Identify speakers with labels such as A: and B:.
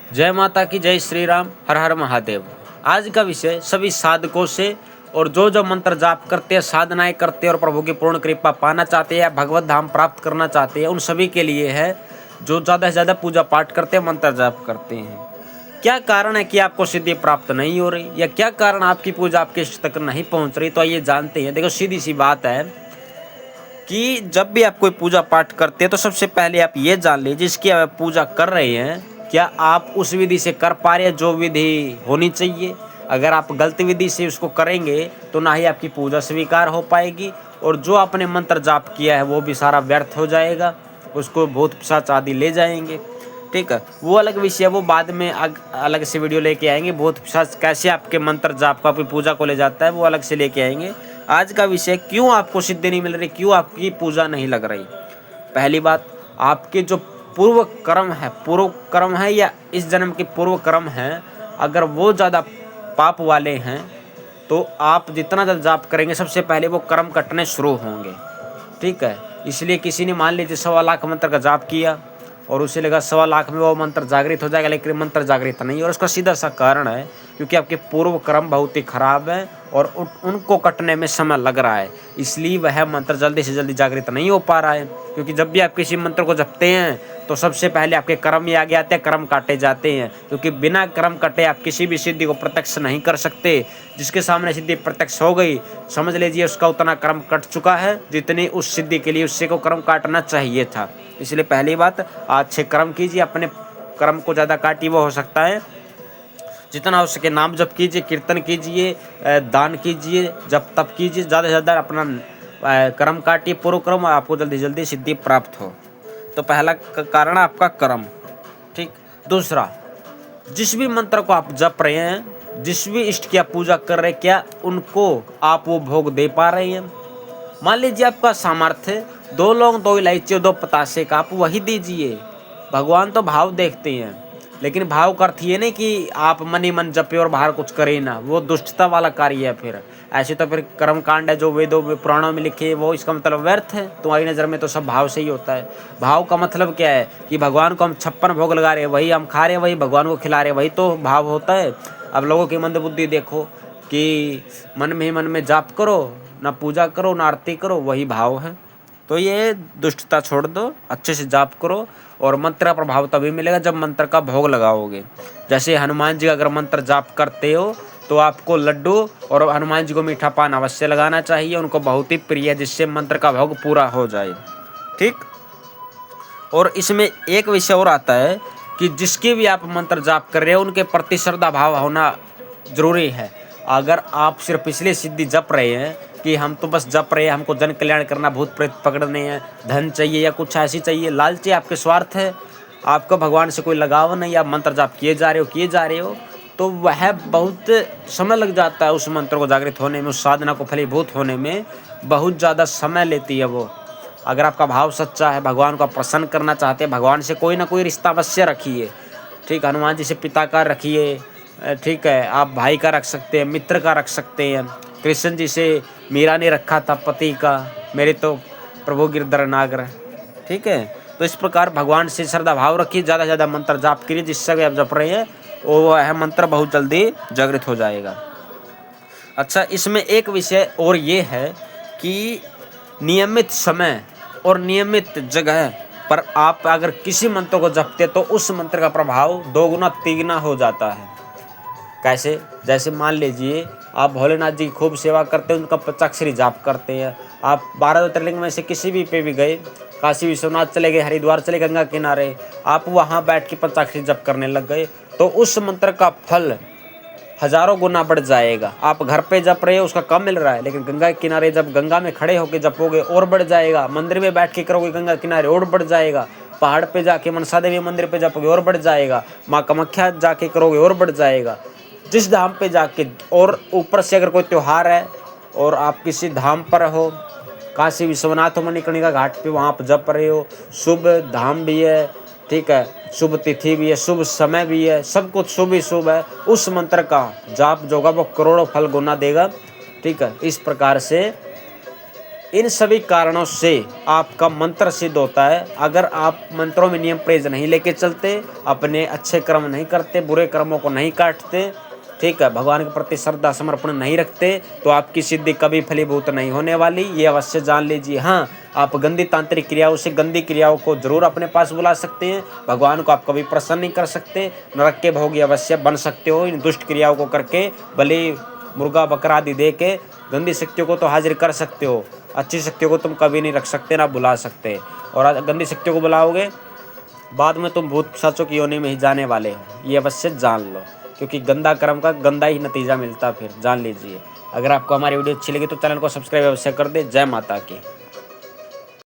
A: जय माता की, जय श्री राम, हर हर महादेव। आज का विषय सभी साधकों से और जो मंत्र जाप करते हैं, साधनाएं करते हैं और प्रभु की पूर्ण कृपा पाना चाहते हैं या भगवत धाम प्राप्त करना चाहते हैं, उन सभी के लिए है जो ज़्यादा से ज़्यादा पूजा पाठ करते हैं, मंत्र जाप करते हैं। क्या कारण है कि आपको सिद्धि प्राप्त नहीं हो रही, या क्या कारण आपकी पूजा आपके इष्ट तक नहीं पहुंच रही, तो आइए जानते हैं। देखो, सीधी सी बात है कि जब भी आप कोई पूजा पाठ करते हैं तो सबसे पहले आप ये जान लीजिए, जिसकी आप पूजा कर रहे हैं, क्या आप उस विधि से कर पा रहे हैं जो विधि होनी चाहिए। अगर आप गलत विधि से उसको करेंगे तो ना ही आपकी पूजा स्वीकार हो पाएगी, और जो आपने मंत्र जाप किया है वो भी सारा व्यर्थ हो जाएगा, उसको भूत पिशाच आदि ले जाएंगे। ठीक है, वो अलग विषय, वो बाद में अलग से वीडियो लेके आएंगे। भूत पिशाच कैसे आपके मंत्र जाप को, आपकी पूजा को ले जाता है, वो अलग से लेके आएंगे। आज का विषय, क्यों आपको सिद्धि नहीं मिल रही, क्यों आपकी पूजा नहीं लग रही। पहली बात, आपके जो पूर्व कर्म है या इस जन्म के पूर्व कर्म हैं, अगर वो ज़्यादा पाप वाले हैं तो आप जितना ज़्यादा जाप करेंगे, सबसे पहले वो कर्म कटने शुरू होंगे। ठीक है, इसलिए किसी ने मान लीजिए 1.25 लाख मंत्र का जाप किया और उसे लगा 1.25 लाख में वो मंत्र जागृत हो जाएगा, लेकिन मंत्र जागृत नहीं। और उसका सीधा सा कारण है क्योंकि आपके पूर्व कर्म बहुत ही खराब है और उनको कटने में समय लग रहा है, इसलिए वह मंत्र जल्दी से जल्दी जागृत नहीं हो पा रहा है। क्योंकि जब भी आप किसी मंत्र को जपते हैं तो सबसे पहले आपके कर्म ही आगे आते हैं, कर्म काटे जाते हैं, क्योंकि बिना कर्म कटे आप किसी भी सिद्धि को प्रत्यक्ष नहीं कर सकते। जिसके सामने सिद्धि प्रत्यक्ष हो गई, समझ लीजिए उसका उतना कर्म कट चुका है जितनी उस सिद्धि के लिए उससे को कर्म काटना चाहिए था। इसलिए पहली बात, अच्छे कर्म कीजिए, अपने कर्म को ज़्यादा काटिए। वो हो सकता है जितना हो सके नाम जप कीजिए, कीर्तन कीजिए, दान कीजिए, जप तप कीजिए, ज़्यादा से ज़्यादा अपना कर्म काटिए, पूर्व कर्म, आपको जल्दी जल्दी सिद्धि प्राप्त हो। तो पहला कारण आपका कर्म। ठीक, दूसरा, जिस भी मंत्र को आप जप रहे हैं, जिस भी इष्ट की आप पूजा कर रहे हैं, क्या उनको आप वो भोग दे पा रहे हैं। मान लीजिए आपका सामर्थ्य 2 लौंग 2 इलायची 2 पतासे का, आप वही दीजिए। भगवान तो भाव देखते हैं, लेकिन भाव का अर्थ ये नहीं कि आप मन ही मन जपे और बाहर कुछ करे ना, वो दुष्टता वाला कार्य है। फिर ऐसे तो फिर कर्म कांड है जो वेदों में पुराणों में लिखे, वो इसका मतलब व्यर्थ है। तुम्हारी नज़र में तो सब भाव से ही होता है। भाव का मतलब क्या है कि भगवान को हम 56 भोग लगा रहे हैं, वही हम खा रहे हैं, वही भगवान को खिला रहे हैं, वही तो भाव होता है। अब लोगों की मंदबुद्धि देखो कि मन में ही मन में जाप करो, ना पूजा करो, ना आरती करो, वही भाव है। तो ये दुष्टता छोड़ दो, अच्छे से जाप करो, और मंत्र का प्रभाव तभी मिलेगा जब मंत्र का भोग लगाओगे। जैसे हनुमान जी का अगर मंत्र जाप करते हो तो आपको लड्डू और हनुमान जी को मीठा पान अवश्य लगाना चाहिए, उनको बहुत ही प्रिय है, जिससे मंत्र का भोग पूरा हो जाए। ठीक, और इसमें एक विषय और आता है कि जिसके भी आप मंत्र जाप कर रहे हो उनके प्रति श्रद्धा भाव होना जरूरी है। अगर आप सिर्फ इसलिए सिद्धि जप रहे हैं कि हम तो बस जप रहे हैं, हमको जन कल्याण करना, भूत प्रेत पकड़ने हैं, धन चाहिए या कुछ ऐसी चाहिए, लालची आपके स्वार्थ है, आपको भगवान से कोई लगाव नहीं, आप मंत्र जाप किए जा रहे हो, तो वह बहुत समय लग जाता है उस मंत्र को जागृत होने में, उस साधना को फलीभूत होने में बहुत ज़्यादा समय लेती है वो। अगर आपका भाव सच्चा है, भगवान को प्रसन्न करना चाहते हैं, भगवान से कोई ना कोई रिश्ता अवश्य रखिए। ठीक, हनुमान जी से पिता का रखिए, ठीक है, आप भाई का रख सकते हैं, मित्र का रख सकते हैं। कृष्ण जी से मीरा ने रखा था पति का, मेरे तो प्रभु गिरधर नागर। ठीक है, तो इस प्रकार भगवान से श्रद्धा भाव रखिए, ज़्यादा से ज़्यादा मंत्र जाप करिए, जिससे भी आप जप रहे हैं वो है मंत्र बहुत जल्दी जागृत हो जाएगा। अच्छा, इसमें एक विषय और ये है कि नियमित समय और नियमित जगह पर आप अगर किसी मंत्र को जपते तो उस मंत्र का प्रभाव 2 गुना 3 गुना हो जाता है। कैसे? जैसे मान लीजिए आप भोलेनाथ जी की खूब सेवा करते हैं, उनका पंचाक्षरी जाप करते हैं, आप 12 ज्योतिर्लिंग में से किसी भी पे भी गए, काशी विश्वनाथ चले गए, हरिद्वार चले गंगा किनारे, आप वहाँ बैठ के पंचाक्षरी जप करने लग गए, तो उस मंत्र का फल हजारों गुना बढ़ जाएगा। आप घर पे जप रहे हो उसका कम मिल रहा है, लेकिन गंगा के किनारे जब गंगा में खड़े होकर जपोगे और बढ़ जाएगा, मंदिर में बैठ के करोगे गंगा किनारे और बढ़ जाएगा, पहाड़ पे जाके मनसा देवी मंदिर पे जपोगे और बढ़ जाएगा, माँ कामाख्या जाके करोगे और बढ़ जाएगा। जिस धाम पे जाके, और ऊपर से अगर कोई त्यौहार है और आप किसी धाम पर हो, काशी विश्वनाथ मणिकर्णिका घाट पे वहाँ पर जप रहे हो, शुभ धाम भी है, ठीक है, शुभ तिथि भी है, शुभ समय भी है, सब कुछ शुभ ही शुभ है, उस मंत्र का जाप जो होगा वो करोड़ों फल गुना देगा। ठीक है, इस प्रकार से इन सभी कारणों से आपका मंत्र सिद्ध होता है। अगर आप मंत्रों में नियम प्रेज नहीं लेके चलते, अपने अच्छे कर्म नहीं करते, बुरे कर्मों को नहीं काटते, ठीक है, भगवान के प्रति श्रद्धा समर्पण नहीं रखते, तो आपकी सिद्धि कभी फलीभूत नहीं होने वाली, ये अवश्य जान लीजिए। हाँ, आप गंदी तांत्रिक क्रियाओं से गंदी क्रियाओं को जरूर अपने पास बुला सकते हैं, भगवान को आप कभी प्रसन्न नहीं कर सकते, नरक के भोगी अवश्य बन सकते हो इन दुष्ट क्रियाओं को करके। भले मुर्गा बकरा आदि दे के गंदी शक्तियों को तो हाजिर कर सकते हो, अच्छी शक्तियों को तुम कभी नहीं रख सकते, ना बुला सकते। और गंदी शक्तियों को बुलाओगे, बाद में तुम भूत पिशाचों की योनि में ही जाने वाले हो, ये अवश्य जान लो, क्योंकि गंदा कर्म का गंदा ही नतीजा मिलता, फिर जान लीजिए। अगर आपको हमारी वीडियो अच्छी लगी तो चैनल को सब्सक्राइब अवश्य कर दे। जय माता की।